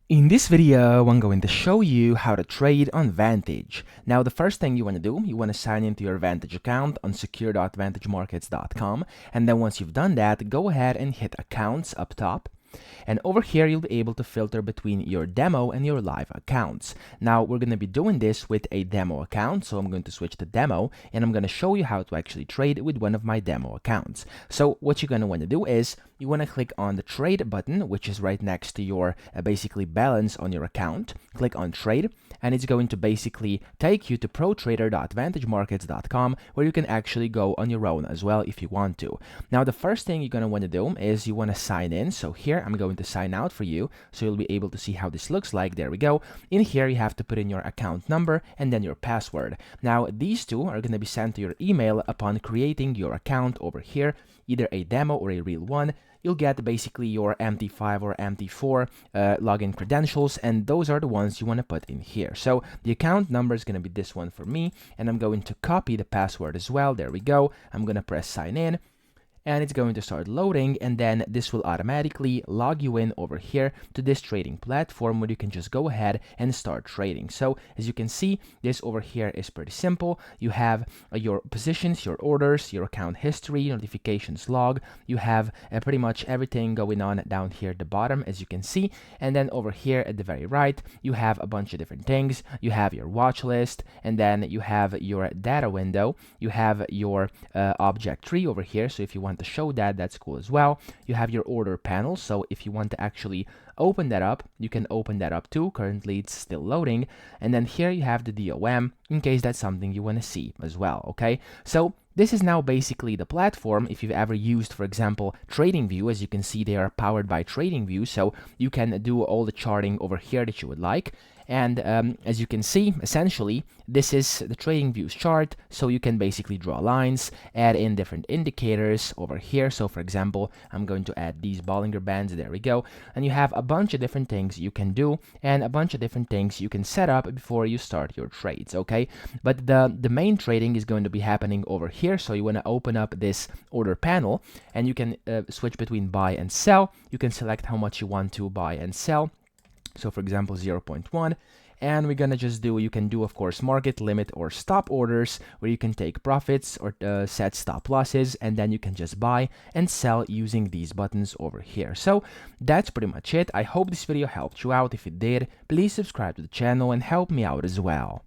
In this video, I'm going to show you how to trade on Vantage. Now, the first thing you want to do, you want to sign into your Vantage account on secure.vantagemarkets.com. And then once you've done that, go ahead and hit Accounts up top. And over here, you'll be able to filter between your demo and your live accounts. Now, we're going to be doing this with a demo account, so I'm going to switch to demo, and I'm going to show you how to actually trade with one of my demo accounts. So what you're going to want to do is, you want to click on the trade button, which is right next to your basically balance on your account. Click on trade, and it's going to basically take you to protrader.vantagemarkets.com, where you can actually go on your own as well if you want to. Now, the first thing you're going to want to do is you want to sign in. So here, I'm going to sign out for you, so you'll be able to see how this looks like. There we go. In here, you have to put in your account number and then your password. Now, these two are going to be sent to your email upon creating your account over here, either a demo or a real one. You'll get basically your MT5 or MT4 login credentials, and those are the ones you want to put in here. So the account number is going to be this one for me, and I'm going to copy the password as well. There we go. I'm going to press sign in, and it's going to start loading, and then this will automatically log you in over here to this trading platform where you can just go ahead and start trading. So as you can see, this over here is pretty simple. You have your positions, your orders, your account history, notifications log. You have pretty much everything going on down here at the bottom, as you can see. And then over here at the very right, you have a bunch of different things. You have your watch list, and then you have your data window. You have your object tree over here. So if you want to show that, that's cool as well. You have your order panel, so if you want to actually open that up, you can open that up too. Currently it's still loading. And then here you have the DOM, in case that's something you want to see as well. Okay, so this is now basically the platform. If you've ever used, for example, TradingView, as you can see, they are powered by TradingView, so you can do all the charting over here that you would like. And as you can see, essentially, this is the TradingView's chart, so you can basically draw lines, add in different indicators over here. So for example, I'm going to add these Bollinger Bands, there we go. And you have a bunch of different things you can do, and a bunch of different things you can set up before you start your trades, okay? But the main trading is going to be happening over here, so you want to open up this order panel, and you can switch between buy and sell. You can select how much you want to buy and sell. So for example, 0.1, and we're gonna just do, you can do of course market limit or stop orders, where you can take profits or set stop losses, and then you can just buy and sell using these buttons over here. So that's pretty much it. I hope this video helped you out. If it did, please subscribe to the channel and help me out as well.